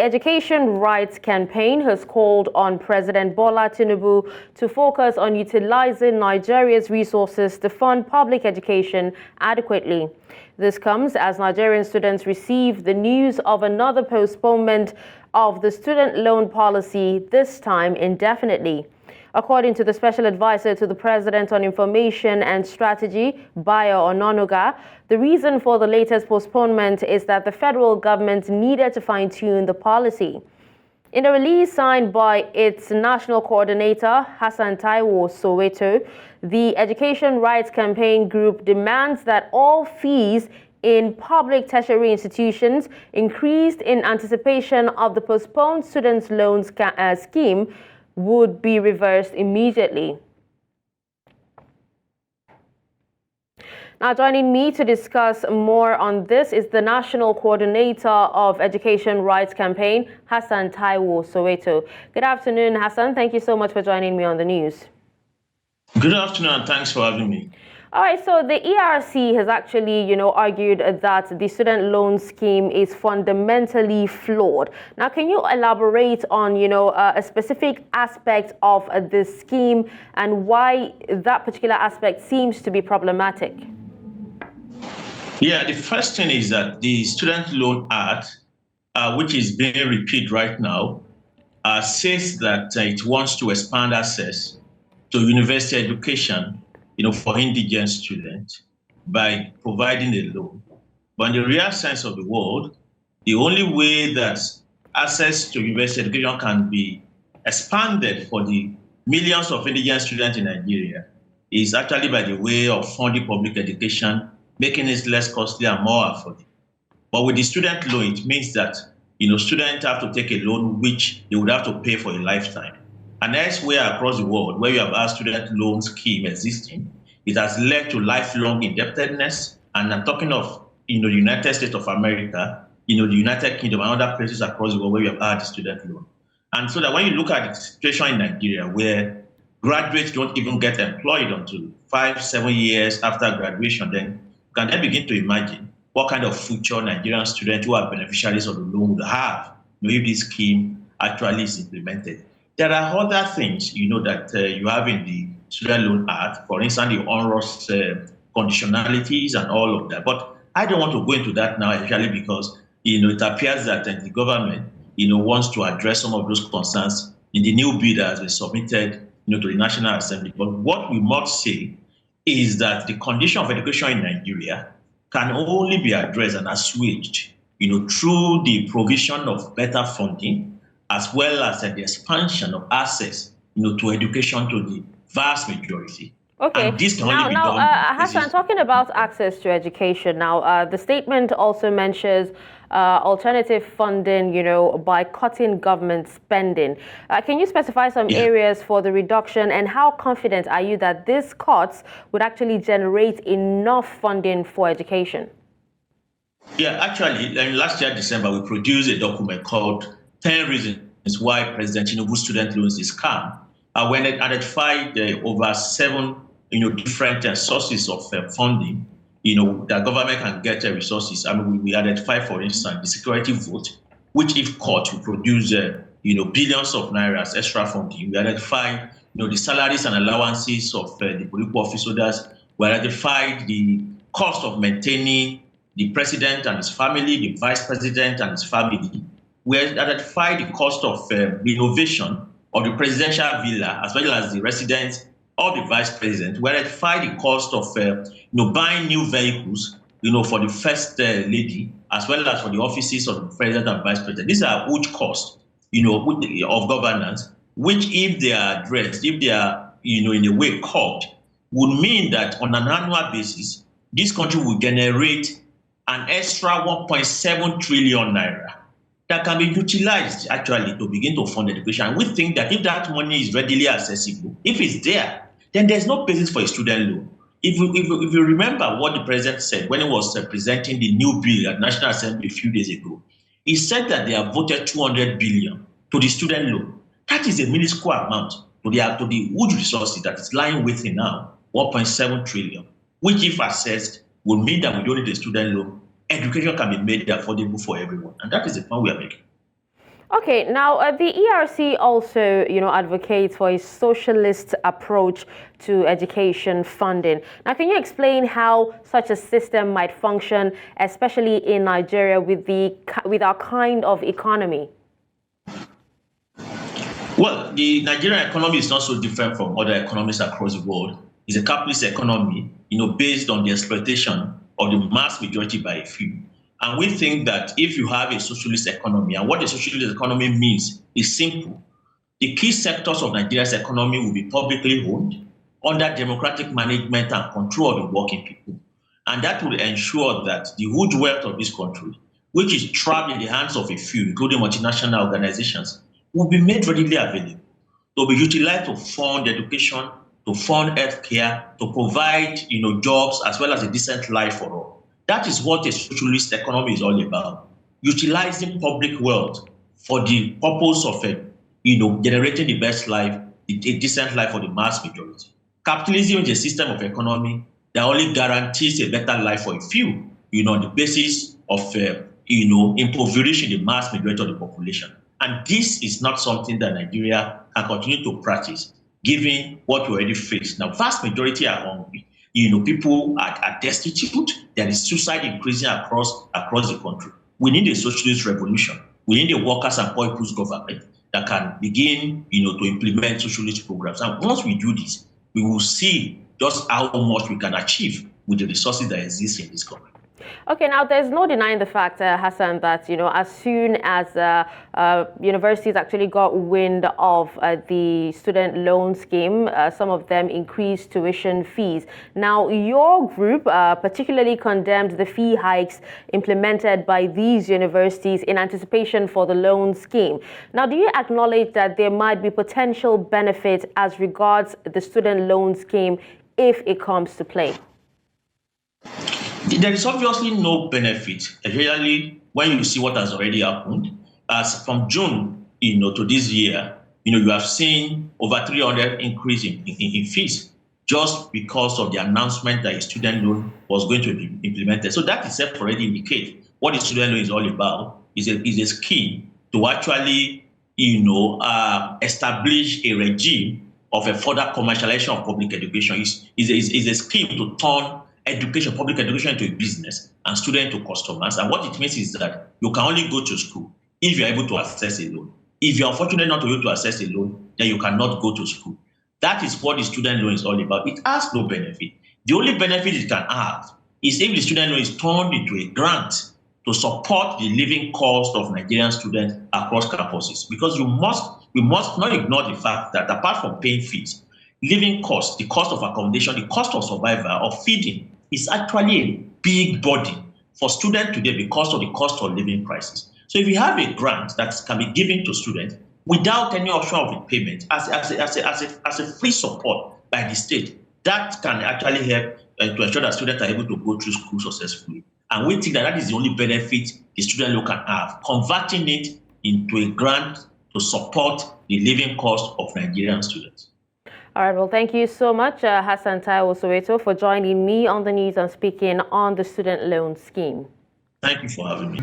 Education Rights Campaign has called on President Bola Tinubu to focus on utilizing Nigeria's resources to fund public education adequately. This comes as Nigerian students receive the news of another postponement of the student loan policy, this time indefinitely. According to the Special Advisor to the President on Information and Strategy, Bayo Onanuga, the reason for the latest postponement is that the federal government needed to fine-tune the policy. In a release signed by its national coordinator, Hassan Taiwo Soweto, the Education Rights Campaign group demands that all fees in public tertiary institutions increased in anticipation of the postponed student loans scheme would be reversed immediately. Now, joining me to discuss more on this is the National Coordinator of Education Rights Campaign, Hassan Taiwo Soweto. Good afternoon, Hassan. Thank you so much for joining me on the news. Good afternoon, and thanks for having me. All right, so the ERC has actually, argued that the student loan scheme is fundamentally flawed. Now, can you elaborate on, a specific aspect of this scheme and why that particular aspect seems to be problematic? Yeah, the first thing is that the Student Loan Act, which is being repeated right now, says that it wants to expand access to university education for indigent students by providing a loan. But in the real sense of the word, the only way that access to university education can be expanded for the millions of indigent students in Nigeria is actually by the way of funding public education, making it less costly and more affordable. But with the student loan, it means that students have to take a loan which they would have to pay for a lifetime. And elsewhere across the world, where you have a student loan scheme existing, it has led to lifelong indebtedness. And I'm talking of the United States of America, the United Kingdom, and other places across the world where you have had the student loan. And so that when you look at the situation in Nigeria, where graduates don't even get employed until 5-7 years after graduation, then you can then begin to imagine what kind of future Nigerian students who are beneficiaries of the loan would have if this scheme actually is implemented. There are other things, that you have in the Student Loan Act, for instance, the onerous conditionalities and all of that. But I don't want to go into that now, especially because, it appears that the government, wants to address some of those concerns in the new bill that has been submitted, to the National Assembly. But what we must say is that the condition of education in Nigeria can only be addressed and assuaged, through the provision of better funding, as well as the expansion of access, to education to the vast majority. Okay. And this can only be done. Hassan, talking about access to education now, the statement also mentions alternative funding, by cutting government spending. Can you specify some areas for the reduction, and how confident are you that these cuts would actually generate enough funding for education? Yeah, actually, last year, December, we produced a document called 10 Reasons Why President Tinubu's Student Loans is Scam. When it identified over 7 different sources of funding, the government can get resources. We identified, for instance, the security vote, which if caught will produce billions of naira extra funding. We identified the salaries and allowances of the political office holders. We identified the cost of maintaining the president and his family, the vice president and his family. We identified the cost of renovation of the presidential villa, as well as the residence of the vice president. We identified the cost of buying new vehicles, for the first lady, as well as for the offices of the president and vice president. These are huge costs, of governance, which, if they are addressed, if they are, in a way curbed, would mean that on an annual basis, this country will generate an extra 1.7 trillion naira that can be utilized actually to begin to fund education. And we think that if that money is readily accessible, if it's there, then there's no basis for a student loan. If you remember what the president said when he was presenting the new bill at National Assembly a few days ago, he said that they have voted 200 billion to the student loan. That is a minuscule amount to the huge resources that is lying within now, 1.7 trillion, which if assessed will mean that we don't need a student loan. Education can be made affordable for everyone. And that is the point we are making. Okay, now the ERC also, advocates for a socialist approach to education funding. Now, can you explain how such a system might function, especially in Nigeria with our kind of economy? Well, the Nigerian economy is not so different from other economies across the world. It's a capitalist economy, based on the exploitation of the mass majority by a few. And we think that if you have a socialist economy, and what a socialist economy means is simple. The key sectors of Nigeria's economy will be publicly owned, under democratic management and control of the working people. And that will ensure that the huge wealth of this country, which is trapped in the hands of a few, including multinational organizations, will be made readily available. They'll be utilized to fund education, to fund healthcare, to provide jobs as well as a decent life for all. That is what a socialist economy is all about. Utilizing public wealth for the purpose of generating the best life, a decent life for the mass majority. Capitalism is a system of economy that only guarantees a better life for a few, on the basis of impoverishing the mass majority of the population. And this is not something that Nigeria can continue to practice, given what we already face. Now, vast majority are hungry. People are destitute. There is suicide increasing across the country. We need a socialist revolution. We need a workers and poor people's government that can begin, to implement socialist programs. And once we do this, we will see just how much we can achieve with the resources that exist in this country. Okay, now there's no denying the fact, Hassan, that as soon as universities actually got wind of the student loan scheme, some of them increased tuition fees. Now, your group particularly condemned the fee hikes implemented by these universities in anticipation for the loan scheme. Now, do you acknowledge that there might be potential benefit as regards the student loan scheme if it comes to play? There is obviously no benefit, especially when you see what has already happened. As from June, to this year, you have seen over 300 increase in fees just because of the announcement that a student loan was going to be implemented. So that itself already indicates what the student loan is all about. Is a scheme to actually, establish a regime of a further commercialization of public education. Is a scheme to turn public education into a business and student to customers. And what it means is that you can only go to school if you're able to access a loan. If you're unfortunate not to be able to access a loan, then you cannot go to school. That is what the student loan is all about. It has no benefit. The only benefit it can have is if the student loan is turned into a grant to support the living cost of Nigerian students across campuses. Because we must not ignore the fact that apart from paying fees, living cost, the cost of accommodation, the cost of survival, of feeding, is actually a big burden for students today because of the cost of living prices. So if you have a grant that can be given to students without any option of repayment as a free support by the state, that can actually help to ensure that students are able to go through school successfully. And we think that is the only benefit the student loan can have, converting it into a grant to support the living cost of Nigerian students. All right, well, thank you so much, Hassan Taiwo Soweto, for joining me on the news and speaking on the student loan scheme. Thank you for having me.